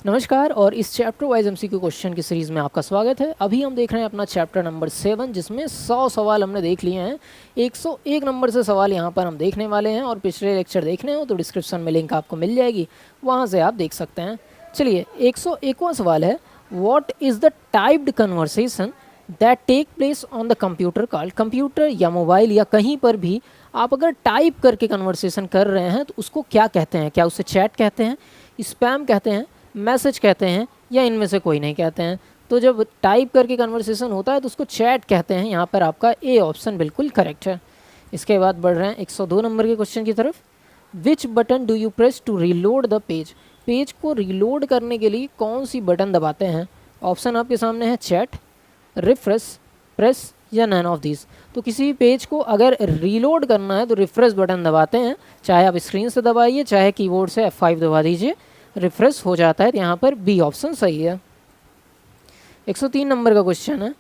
नमस्कार और इस चैप्टर वाइज एमसीक्यू क्वेश्चन की सीरीज़ में आपका स्वागत है। अभी हम देख रहे हैं अपना चैप्टर नंबर 7 जिसमें 100 सवाल हमने देख लिए हैं। 101 नंबर से सवाल यहाँ पर हम देखने वाले हैं और पिछले लेक्चर देखने हो तो डिस्क्रिप्शन में लिंक आपको मिल जाएगी, वहाँ से आप देख सकते हैं। चलिए 101वां सवाल है, what is the typed conversation that take place on the computer call. Computer या मोबाइल या कहीं पर भी आप अगर टाइप करके कन्वर्सेशन कर रहे हैं तो उसको क्या कहते हैं? क्या उसे चैट कहते हैं, स्पैम कहते हैं, मैसेज कहते हैं या इनमें से कोई नहीं कहते हैं? तो जब टाइप करके कन्वर्सेशन होता है तो उसको चैट कहते हैं। यहाँ पर आपका ए ऑप्शन बिल्कुल करेक्ट है। इसके बाद बढ़ रहे हैं 102 नंबर के क्वेश्चन की तरफ। Which button do you press to reload the page. Page को रीलोड करने के लिए कौन सी बटन दबाते हैं? ऑप्शन आपके सामने है चैट, रिफ्रेश, प्रेस या नन ऑफ दिस। तो किसी भी पेज को अगर रीलोड करना है तो रिफ्रेश बटन दबाते हैं, चाहे आप स्क्रीन से दबाइए चाहे कीबोर्ड से F5 दबा दीजिए, रिफ्रेश हो जाता है। तो यहाँ पर बी ऑप्शन सही है। 103 नंबर का क्वेश्चन है,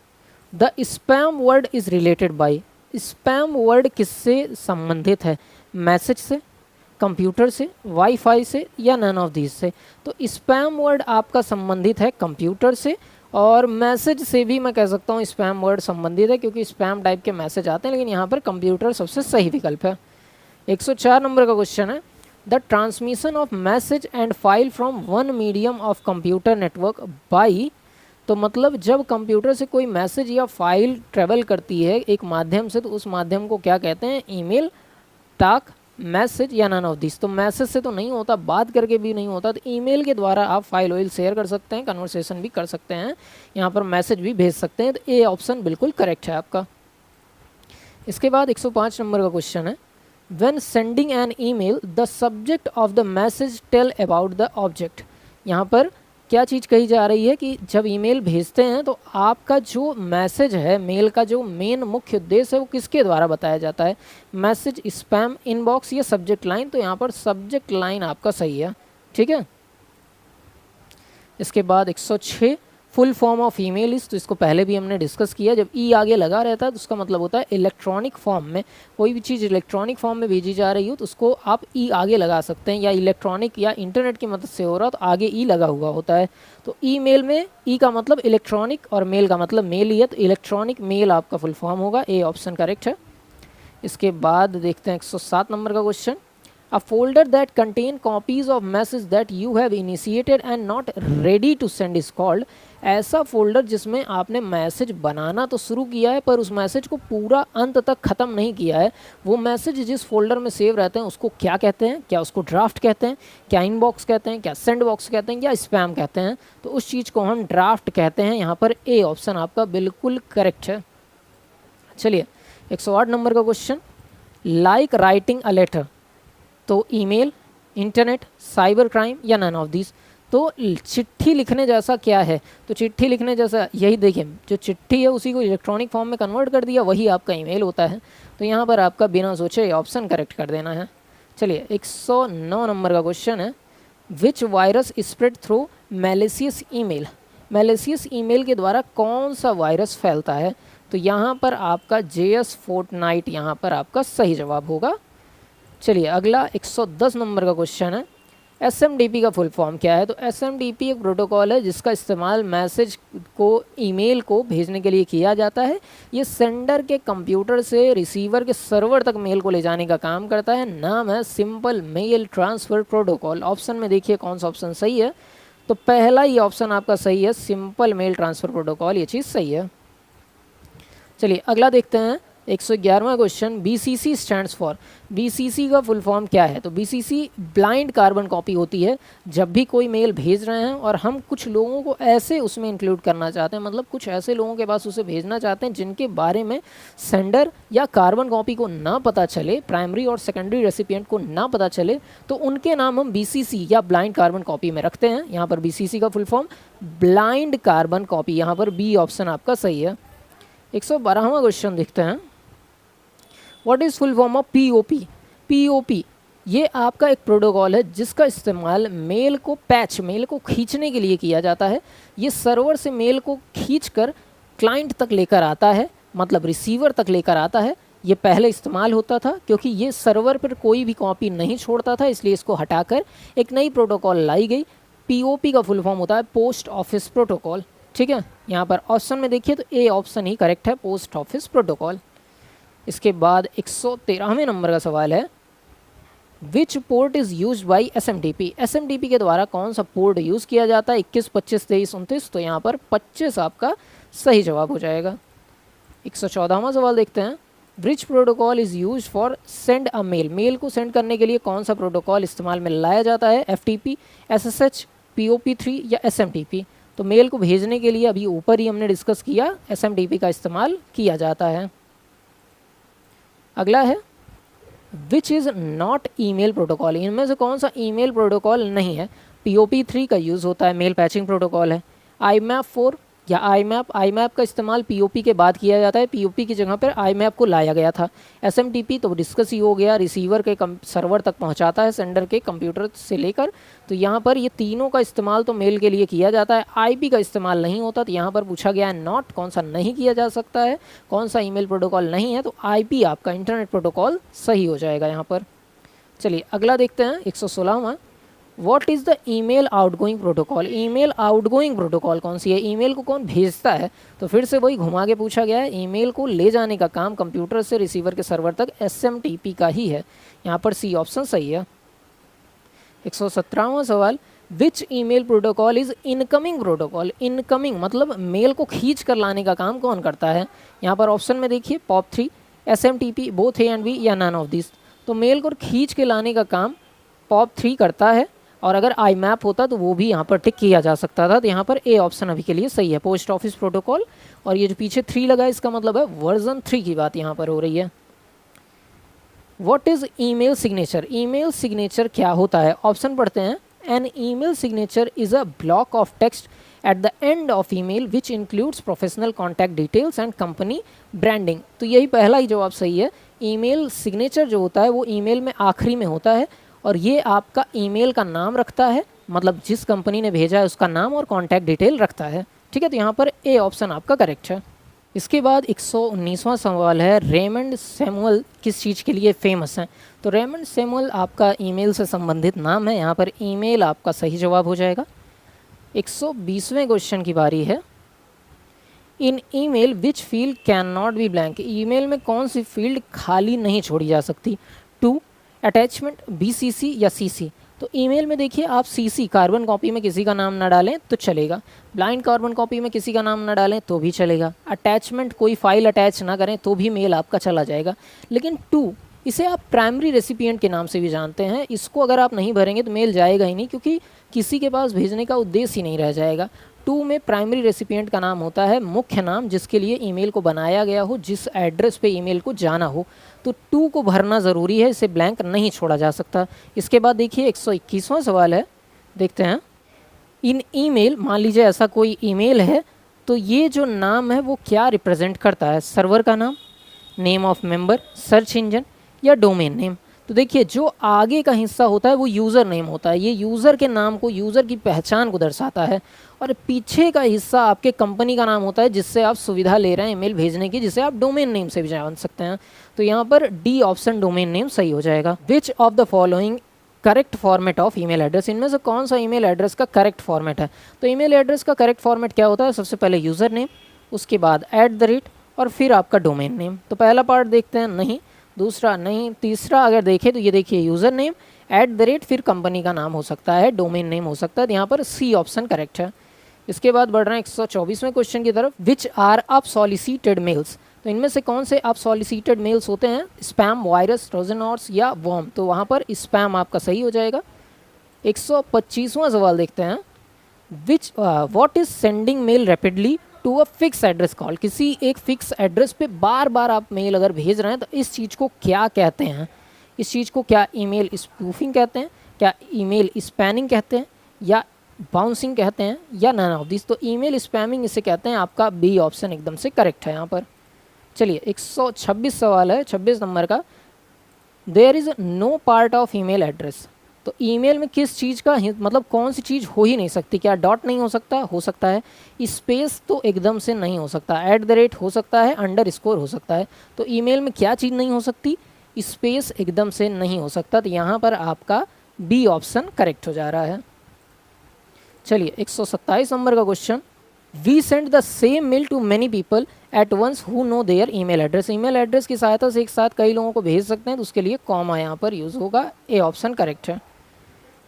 the spam word is related by. Spam word किससे संबंधित है? मैसेज से, कंप्यूटर से, वाईफाई से या नन ऑफ दीज से? तो स्पैम वर्ड आपका संबंधित है कंप्यूटर से, और मैसेज से भी मैं कह सकता हूँ स्पैम वर्ड संबंधित है क्योंकि स्पैम टाइप के मैसेज आते हैं, लेकिन यहाँ पर कंप्यूटर सबसे सही विकल्प है। 104 नंबर का क्वेश्चन है, the transmission of message and file from one medium of computer network by. तो मतलब जब कंप्यूटर से कोई मैसेज या फाइल ट्रेवल करती है एक माध्यम से तो उस माध्यम को क्या कहते हैं? ईमेल, टाक, मैसेज या नन ऑफ दिस। तो मैसेज से तो नहीं होता, बात करके भी नहीं होता, तो ईमेल के द्वारा आप फाइल वाइल शेयर कर सकते हैं, कन्वर्सेशन भी कर सकते हैं, यहाँ पर मैसेज भी भेज सकते हैं। तो ए ऑप्शन बिल्कुल करेक्ट है आपका। इसके बाद 105 नंबर का क्वेश्चन है, when sending an email the subject of the message tell about the object. यहाँ पर क्या चीज़ कही जा रही है कि जब ईमेल भेजते हैं तो आपका जो मैसेज है, मेल का जो मेन मुख्य उद्देश्य है वो किसके द्वारा बताया जाता है? मैसेज, स्पैम, इनबॉक्स या सब्जेक्ट लाइन? तो यहाँ पर सब्जेक्ट लाइन आपका सही है। ठीक है। इसके बाद 106, फुल फॉर्म ऑफ ईमेल इस। तो इसको पहले भी हमने डिस्कस किया, जब ई आगे लगा रहता है तो उसका मतलब होता है इलेक्ट्रॉनिक फॉर्म में, कोई भी चीज़ इलेक्ट्रॉनिक फॉर्म में भेजी जा रही हो तो उसको आप ई आगे लगा सकते हैं, या इलेक्ट्रॉनिक या इंटरनेट की मदद से हो रहा तो आगे ई लगा हुआ होता है। तो ईमेल में ई का मतलब इलेक्ट्रॉनिक और मेल का मतलब मेल ही है, तो इलेक्ट्रॉनिक मेल आपका फुल फॉर्म होगा। ए ऑप्शन करेक्ट है। इसके बाद देखते हैं 107 नंबर का question, a folder that contain copies of message that you have initiated and not ready to send is called। ऐसा फोल्डर जिसमें आपने मैसेज बनाना तो शुरू किया है पर उस मैसेज को पूरा अंत तक ख़त्म नहीं किया है, वो मैसेज जिस फोल्डर में सेव रहते हैं उसको क्या कहते हैं? क्या उसको ड्राफ्ट कहते हैं, क्या इनबॉक्स कहते हैं, क्या सेंड बॉक्स कहते हैं, या स्पैम कहते हैं? तो उस चीज़ को हम ड्राफ्ट कहते हैं। यहाँ पर ए ऑप्शन आपका बिल्कुल करेक्ट है। चलिए 108 नंबर का question, like writing a letter. तो ईमेल, इंटरनेट, साइबर क्राइम या नन ऑफ दिस? तो चिट्ठी लिखने जैसा क्या है? तो चिट्ठी लिखने जैसा यही देखिए, जो चिट्ठी है उसी को इलेक्ट्रॉनिक फॉर्म में कन्वर्ट कर दिया, वही आपका ईमेल होता है। तो यहाँ पर आपका बिना सोचे ऑप्शन करेक्ट कर देना है। चलिए 109 नंबर का क्वेश्चन है, which virus spread through malicious email. Malicious email के द्वारा कौन सा वायरस फैलता है? तो यहाँ पर आपका JS फोर्टनाइट यहाँ पर आपका सही जवाब होगा। चलिए अगला 110 नंबर का क्वेश्चन है, SMTP का फुल फॉर्म क्या है? तो SMTP एक प्रोटोकॉल है जिसका इस्तेमाल मैसेज को, ईमेल को भेजने के लिए किया जाता है। ये सेंडर के कंप्यूटर से रिसीवर के सर्वर तक मेल को ले जाने का काम करता है। नाम है simple mail transfer protocol. Option में देखिए कौन सा ऑप्शन सही है? तो पहला ही ऑप्शन आपका सही है, सिंपल मेल ट्रांसफ़र प्रोटोकॉल, ये चीज़ सही है। चलिए अगला देखते हैं 111वां question, BCC stands for. BCC का फुल फॉर्म क्या है? तो BCC ब्लाइंड कार्बन कॉपी होती है। जब भी कोई मेल भेज रहे हैं और हम कुछ लोगों को ऐसे उसमें इंक्लूड करना चाहते हैं, मतलब कुछ ऐसे लोगों के पास उसे भेजना चाहते हैं जिनके बारे में सेंडर या कार्बन कॉपी को ना पता चले, प्राइमरी और सेकेंडरी रेसिपिएंट को ना पता चले, तो उनके नाम हम BCC या ब्लाइंड कार्बन कॉपी में रखते हैं। यहाँ पर BCC का full form blind carbon copy, यहाँ पर बी ऑप्शन आपका सही है। 112वां क्वेश्चन देखते हैं, what is full form of POP। POP ये आपका एक प्रोटोकॉल है जिसका इस्तेमाल मेल को पैच, मेल को खींचने के लिए किया जाता है। ये सर्वर से मेल को खींचकर क्लाइंट तक लेकर आता है, मतलब रिसीवर तक लेकर आता है। ये पहले इस्तेमाल होता था क्योंकि ये सर्वर पर कोई भी कॉपी नहीं छोड़ता था, इसलिए इसको हटाकर एक नई प्रोटोकॉल लाई गई। पीओपी का फुल फॉर्म होता है पोस्ट ऑफिस प्रोटोकॉल। ठीक है, यहाँ पर ऑप्शन में देखिए तो ए ऑप्शन ही करेक्ट है, पोस्ट ऑफिस प्रोटोकॉल। इसके बाद 113वें नंबर का सवाल है, विच port is use by SMTP। SMTP के द्वारा कौन सा पोर्ट यूज़ किया जाता है? 21, 25, 23, 29। तो यहाँ पर 25 आपका सही जवाब हो जाएगा। 114वां सवाल देखते हैं, which protocol is use for send a mail. Mail को सेंड करने के लिए कौन सा प्रोटोकॉल इस्तेमाल में लाया जाता है? FTP, SSH, POP3 या SMTP। तो मेल को भेजने के लिए अभी ऊपर ही हमने डिस्कस किया, SMTP का इस्तेमाल किया जाता है। अगला है, which is not email protocol. इनमें से कौन सा ईमेल प्रोटोकॉल नहीं है? POP3 का यूज़ होता है, मेल पैचिंग प्रोटोकॉल है। IMAP4 या IMAP का इस्तेमाल POP के बाद किया जाता है, POP की जगह पर IMAP को लाया गया था। SMTP तो डिस्कस ही हो गया, रिसीवर के सर्वर तक पहुंचाता है सेंडर के कंप्यूटर से लेकर। तो यहाँ पर ये तीनों का इस्तेमाल तो मेल के लिए किया जाता है, IP का इस्तेमाल नहीं होता। तो यहाँ पर पूछा गया है नॉट, कौन सा नहीं किया जा सकता है, कौन सा ईमेल प्रोटोकॉल नहीं है? तो IP आपका इंटरनेट प्रोटोकॉल सही हो जाएगा यहाँ पर। चलिए अगला देखते हैं, 116वां, what is the email outgoing protocol. Email outgoing protocol कौन सी है? ईमेल को कौन भेजता है? तो फिर से वही घुमा के पूछा गया है, ईमेल को ले जाने का काम कंप्यूटर से रिसीवर के सर्वर तक SMTP का ही है। यहाँ पर C ऑप्शन सही है। 117वां सवाल, which email protocol is incoming protocol. Incoming मतलब मेल को खींच कर लाने का काम कौन करता है? यहाँ पर ऑप्शन में देखिए, POP3, SMTP, both A and B या नन ऑफ दिस। तो मेल को खींच के लाने का काम POP3 करता है, और अगर IMAP होता तो वो भी यहाँ पर टिक किया जा सकता था। तो यहाँ पर A ऑप्शन अभी के लिए सही है, पोस्ट ऑफिस प्रोटोकॉल। और ये जो पीछे 3 लगा है इसका मतलब है वर्जन 3 की बात यहाँ पर हो रही है। What is email signature. Email signature क्या होता है? ऑप्शन पढ़ते हैं, an email signature is a block of text at the end of email which includes professional contact details and company branding. तो यही पहला ही जवाब सही है। ईमेल सिग्नेचर जो होता है वो ईमेल में आखिरी में होता है, और ये आपका ईमेल का नाम रखता है, मतलब जिस कंपनी ने भेजा है उसका नाम और कॉन्टैक्ट डिटेल रखता है। ठीक है, तो यहाँ पर A ऑप्शन आपका करेक्ट है। इसके बाद 119वां सवाल है, रेमंड सैमुअल किस चीज़ के लिए फेमस हैं? तो रेमंड सैमुअल आपका ईमेल से संबंधित नाम है, यहाँ पर ईमेल आपका सही जवाब हो जाएगा। 120वें क्वेश्चन की बारी है, in email which field can not be blank. Email में कौन सी फील्ड खाली नहीं छोड़ी जा सकती? 2, अटैचमेंट, BCC या CC। तो ईमेल में देखिए आप CC कार्बन कॉपी में किसी का नाम ना डालें तो चलेगा, ब्लाइंड कार्बन कॉपी में किसी का नाम ना डालें तो भी चलेगा, अटैचमेंट कोई फाइल अटैच ना करें तो भी मेल आपका चला जाएगा। लेकिन 2 इसे आप प्राइमरी रेसिपिएंट के नाम से भी जानते हैं, इसको अगर आप नहीं भरेंगे तो मेल जाएगा ही नहीं, क्योंकि किसी के पास भेजने का उद्देश्य ही नहीं रह जाएगा। 2 में प्राइमरी रेसिपिएंट का नाम होता है मुख्य नाम, जिसके लिए ईमेल को बनाया गया हो, जिस एड्रेस पे ईमेल को जाना हो। तो 2 को भरना ज़रूरी है, इसे ब्लैंक नहीं छोड़ा जा सकता। इसके बाद देखिए 121वां सवाल है, देखते हैं, इन ईमेल, मान लीजिए ऐसा कोई ईमेल है, तो ये जो नाम है वो क्या रिप्रेजेंट करता है? सर्वर का नाम, name of member, search engine या डोमेन नेम। तो देखिए जो आगे का हिस्सा होता है वो यूज़र नेम होता है, ये यूज़र के नाम को, यूज़र की पहचान को दर्शाता है, और पीछे का हिस्सा आपके कंपनी का नाम होता है जिससे आप सुविधा ले रहे हैं ईमेल भेजने की, जिसे आप डोमेन नेम से भी जान सकते हैं। तो यहाँ पर D ऑप्शन डोमेन नेम सही हो जाएगा। Which of the following correct format of email address. इनमें से कौन सा ईमेल एड्रेस का करेक्ट फॉर्मेट है? तो ईमेल एड्रेस का करेक्ट फॉर्मेट क्या होता है? सबसे पहले यूज़र नेम, उसके बाद @ और फिर आपका डोमेन नेम। तो पहला पार्ट देखते हैं, नहीं, दूसरा नहीं, तीसरा अगर देखें तो ये देखिए यूज़र नेम, @ फिर कंपनी का नाम हो सकता है, डोमेन नेम हो सकता है। तो यहाँ पर C ऑप्शन करेक्ट है। इसके बाद बढ़ रहे हैं 124वें क्वेश्चन की तरफ, which are unsolicited mails. तो इनमें से कौन से अप सॉलिसिटेड मेल्स होते हैं? स्पैम, वायरस, ट्रोजन हॉर्स या वॉर्म। तो वहाँ पर स्पैम आपका सही हो जाएगा। 125वां सवाल देखते हैं, which what is sending mail rapidly to a fix address call. किसी एक फिक्स एड्रेस पे बार बार आप मेल अगर भेज रहे हैं तो इस चीज़ को क्या कहते हैं? इस चीज़ को क्या ईमेल स्पूफिंग कहते हैं, क्या ईमेल स्पैनिंग कहते हैं, या बाउंसिंग कहते हैं, या नन ऑफ दिस। तो ईमेल स्पैमिंग इसे कहते हैं, आपका B ऑप्शन एकदम से करेक्ट है यहाँ पर। चलिए 126 सवाल है, 26 नंबर का, there is no part of email address. तो ईमेल में किस चीज़ का मतलब कौन सी चीज़ हो ही नहीं सकती? क्या डॉट नहीं हो सकता? हो सकता है। स्पेस तो एकदम से नहीं हो सकता, @ हो सकता है, _ हो सकता है। तो ईमेल में क्या चीज़ नहीं हो सकती? स्पेस एकदम से नहीं हो सकता। तो यहाँ पर आपका B ऑप्शन करेक्ट हो जा रहा है। चलिए 127 नंबर का question, we send the same mail to many people at once who know their email address. Email address की सहायता से एक साथ कई लोगों को भेज सकते हैं, तो उसके लिए कॉमा यहाँ पर यूज़ होगा, ए ऑप्शन करेक्ट है।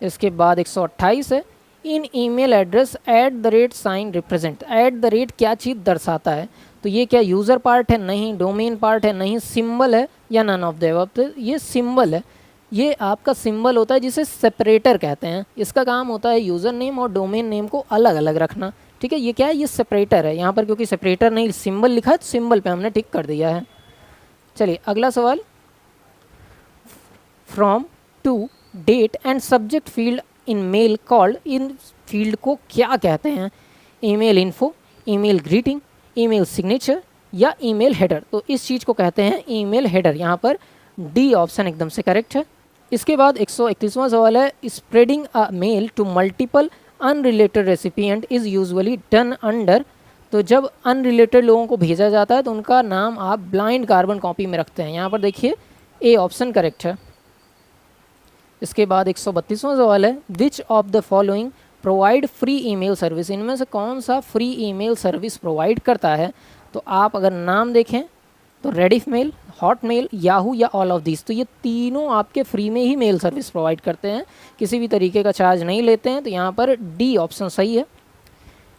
इसके बाद 128 है, in email address at the rate sign represent. At the rate क्या चीज़ दर्शाता है, तो ये क्या यूज़र पार्ट है, नहीं। डोमेन पार्ट है, नहीं। सिंबल है या नन ऑफ द अबव, तो ये सिंबल है। ये आपका सिंबल होता है जिसे सेपरेटर कहते हैं। इसका काम होता है यूज़र नेम और डोमेन नेम को अलग अलग रखना, ठीक है। ये क्या है, ये सेपरेटर है। यहाँ पर क्योंकि सेपरेटर नहीं सिंबल लिखा है, तो सिंबल पे हमने टिक कर दिया है। चलिए अगला सवाल, from to date and subject field in mail called, इन फील्ड को क्या कहते हैं, email info, email greeting, email signature या ईमेल हेडर। तो इस चीज़ को कहते हैं ईमेल हेडर। यहाँ पर डी ऑप्शन एकदम से करेक्ट है। इसके बाद 131वां सवाल है, spreading a mail to multiple unrelated recipient is usually done under. तो जब अनरिलेटेड लोगों को भेजा जाता है तो उनका नाम आप ब्लाइंड कार्बन कॉपी में रखते हैं। यहाँ पर देखिए ए ऑप्शन करेक्ट है। इसके बाद 132वां सवाल है, which of the following provide free email service. इनमें से कौन सा फ्री ईमेल सर्विस प्रोवाइड करता है। तो आप अगर नाम देखें तो रेडिफ मेल, हॉटमेल, याहू या ऑल ऑफ दिस। तो ये तीनों आपके फ्री में ही मेल सर्विस प्रोवाइड करते हैं, किसी भी तरीके का चार्ज नहीं लेते हैं। तो यहाँ पर डी ऑप्शन सही है।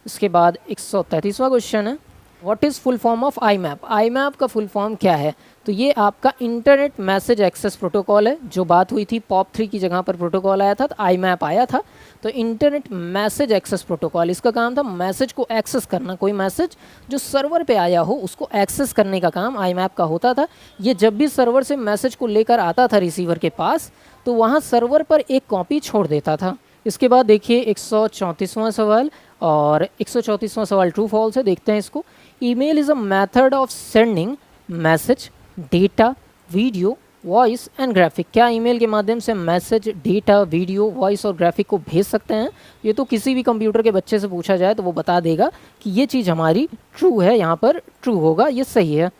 इसके बाद 133वां क्वेश्चन है, what is full form of I map. I map का फुल फॉर्म क्या है, तो ये आपका इंटरनेट मैसेज एक्सेस प्रोटोकॉल है। जो बात हुई थी पॉप 3 की जगह पर प्रोटोकॉल आया था, तो आई मैप आया था। तो इंटरनेट मैसेज एक्सेस प्रोटोकॉल, इसका काम था मैसेज को एक्सेस करना। कोई मैसेज जो सर्वर पे आया हो उसको एक्सेस करने का काम आई मैप का होता था। ये जब भी सर्वर से मैसेज को लेकर आता था रिसीवर के पास, तो वहाँ सर्वर पर एक कॉपी छोड़ देता था। इसके बाद देखिए 134वां सवाल, और 134वां सवाल ट्रू फॉल्स है, देखते हैं इसको। Email is a method of sending message, data, video, voice and graphic. क्या ईमेल के माध्यम से मैसेज, डेटा, वीडियो, वॉइस और ग्राफिक को भेज सकते हैं। ये तो किसी भी कंप्यूटर के बच्चे से पूछा जाए तो वो बता देगा कि ये चीज़ हमारी ट्रू है, यहाँ पर ट्रू होगा, ये सही है।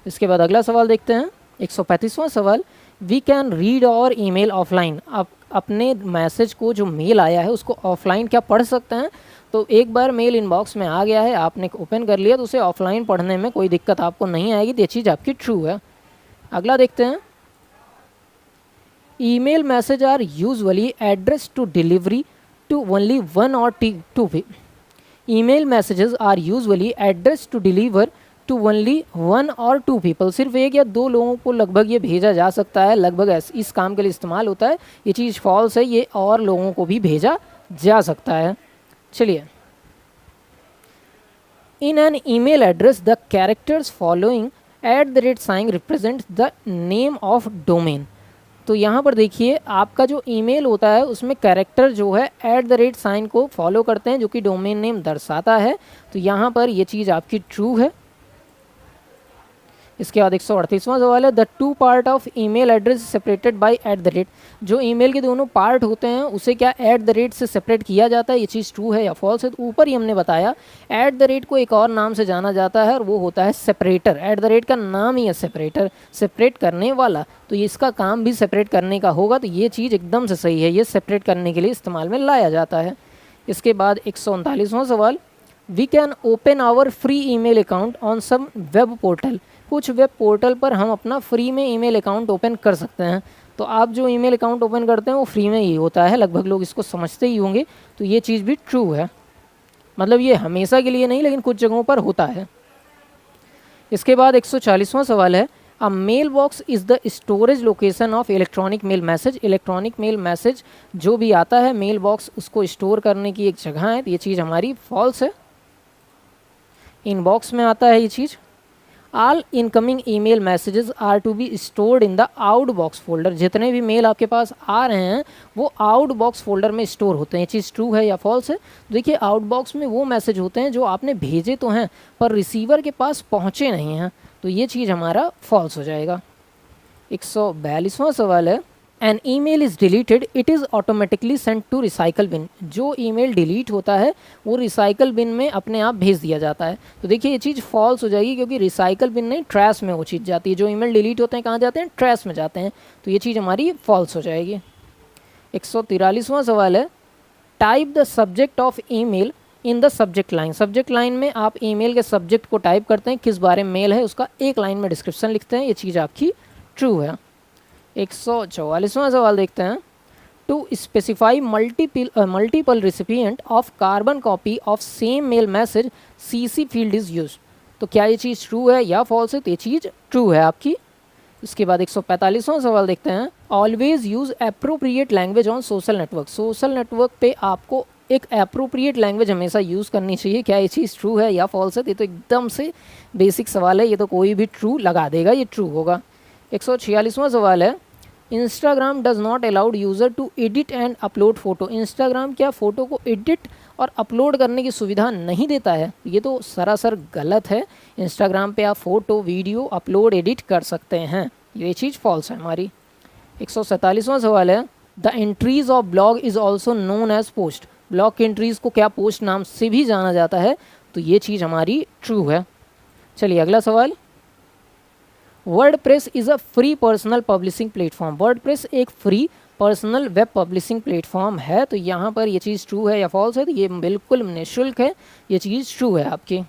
इसके बाद अगला सवाल देखते हैं 135वां सवाल, वी कैन रीड और ईमेल ऑफलाइन। आप अपने मैसेज को जो मेल आया है उसको ऑफलाइन क्या पढ़ सकते हैं। तो एक बार मेल इनबॉक्स में आ गया है, आपने ओपन कर लिया, तो उसे ऑफलाइन पढ़ने में कोई दिक्कत आपको नहीं आएगी, तो ये चीज़ आपकी ट्रू है। अगला देखते हैं, email message are usually address to delivery to only one और two. Email messages are usually address to deliver to only one और टू पीपल। सिर्फ एक या दो लोगों को लगभग ये भेजा जा सकता है, लगभग इस काम के लिए इस्तेमाल होता है। ये चीज़ फॉल्स है, ये और लोगों को भी भेजा जा सकता है। चलिए, in an email address the characters following at the rate sign represent the name of domain. तो यहाँ पर देखिए आपका जो ईमेल होता है उसमें कैरेक्टर जो है एट द रेट साइन को फॉलो करते हैं, जो कि डोमेन नेम दर्शाता है। तो यहाँ पर ये चीज़ आपकी ट्रू है। इसके बाद 138वां सवाल है, the two part of email address separated by eight the rate. जो ईमेल के दोनों पार्ट होते हैं उसे क्या एट द रेट से सेपरेट किया जाता है, ये चीज़ ट्रू है या फॉल्स है। तो ऊपर ही हमने बताया एट द रेट को एक और नाम से जाना जाता है और वो होता है सेपरेटर। एट द रेट का नाम ही है सेपरेटर, सेपरेट करने वाला। तो इसका काम भी सेपरेट करने का होगा, तो ये चीज़ एकदम से सही है, ये सेपरेट करने के लिए इस्तेमाल में लाया जाता है। इसके बाद 139वां सवाल, we can open our free email account on some web portal. कुछ वेब पोर्टल पर हम अपना फ्री में ईमेल अकाउंट ओपन कर सकते हैं। तो आप जो ईमेल अकाउंट ओपन करते हैं वो फ्री में ही होता है, लगभग लोग इसको समझते ही होंगे। तो ये चीज़ भी ट्रू है, मतलब ये हमेशा के लिए नहीं लेकिन कुछ जगहों पर होता है। इसके बाद 140वां सवाल है, a mail box is the storage location of electronic mail message. Electronic mail message जो भी आता है मेल बॉक्स उसको स्टोर करने की एक जगह है, तो ये चीज़ हमारी फॉल्स है। इनबॉक्स में आता है ये चीज़। All incoming email messages are to be stored in the out box folder. जितने भी मेल आपके पास आ रहे हैं वो आउट बॉक्स फोल्डर में स्टोर होते हैं। ये चीज़ ट्रू है या फॉल्स है। देखिए आउट बॉक्स में वो मैसेज होते हैं जो आपने भेजे तो हैं पर रिसीवर के पास पहुँचे नहीं हैं, तो ये चीज़ हमारा फॉल्स हो जाएगा। 142वां सवाल है, an email is deleted it is automatically sent to recycle bin. जो ईमेल डिलीट होता है वो रिसाइकल बिन में अपने आप भेज दिया जाता है। तो देखिए ये चीज़ फॉल्स हो जाएगी क्योंकि रिसाइकल बिन नहीं ट्रैश में वो चीज़ जाती है। जो ईमेल डिलीट होते हैं कहाँ जाते हैं, ट्रैश में जाते हैं। तो ये चीज़ हमारी फॉल्स हो जाएगी। 143वां सवाल है, type the subject of email in the subject line. Subject line में आप ईमेल के सब्जेक्ट को टाइप करते हैं, किस बारे में मेल है उसका एक लाइन में डिस्क्रिप्शन लिखते हैं, ये चीज़ आपकी ट्रू है। 144वां सवाल देखते हैं। To specify multiple recipient of carbon copy of same mail message CC field is use. तो क्या ये चीज़ ट्रू है या फॉल्स है? तो ये चीज़ ट्रू है आपकी। इसके बाद 145वां सवाल देखते हैं। Always use appropriate language on social network. Social network पे आपको एक अप्रोप्रिएट लैंग्वेज हमेशा यूज़ करनी चाहिए, क्या ये चीज़ ट्रू है या फॉल्स है? ये तो एकदम से बेसिक सवाल है, ये तो कोई भी ट्रू लगा देगा, ये ट्रू होगा। 146वां सवाल है। Instagram does not allowed user to edit and upload photo. Instagram क्या फ़ोटो को एडिट और अपलोड करने की सुविधा नहीं देता है? ये तो सरासर गलत है। इंस्टाग्राम पे आप फ़ोटो वीडियो अपलोड एडिट कर सकते हैं, ये चीज़ फॉल्स है हमारी। 147वां सवाल है। The entries of blog is also known as post. Blog की एंट्रीज़ को क्या पोस्ट नाम से भी जाना जाता है? तो ये चीज़ हमारी ट्रू है। चलिए अगला सवाल। WordPress is a free personal publishing platform. WordPress एक free personal web publishing platform है, तो यहाँ पर ये चीज़ ट्रू है या फॉल्स है? तो ये बिल्कुल निःशुल्क है, ये चीज़ ट्रू है आपकी।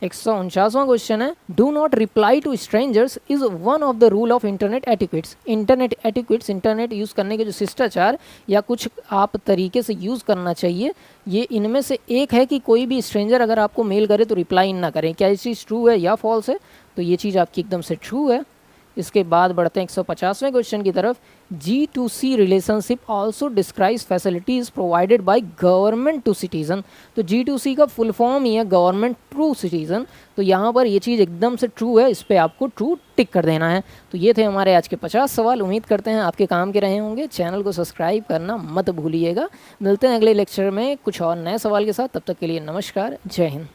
149वां क्वेश्चन है। Do not reply to strangers is one of the rule of internet etiquettes. Internet etiquettes, internet use करने के जो शिष्टाचार या कुछ आप तरीके से यूज़ करना चाहिए, ये इनमें से एक है कि कोई भी स्ट्रेंजर अगर आपको मेल करे तो रिप्लाई ना करें। क्या ये चीज़ ट्रू है या फॉल्स है? तो ये चीज़ आपकी एकदम से ट्रू है। इसके बाद बढ़ते हैं 150वें क्वेश्चन की तरफ। G2C relationship also describes facilities provided by government to citizen. तो G2C का फुल फॉर्म ही है गवर्नमेंट टू सिटीज़न। तो यहाँ पर ये चीज़ एकदम से ट्रू है, इस पर आपको ट्रू टिक कर देना है। तो ये थे हमारे आज के 50 सवाल। उम्मीद करते हैं आपके काम के रहे होंगे। चैनल को सब्सक्राइब करना मत भूलिएगा। मिलते हैं अगले लेक्चर में कुछ और नए सवाल के साथ। तब तक के लिए नमस्कार, जय हिंद।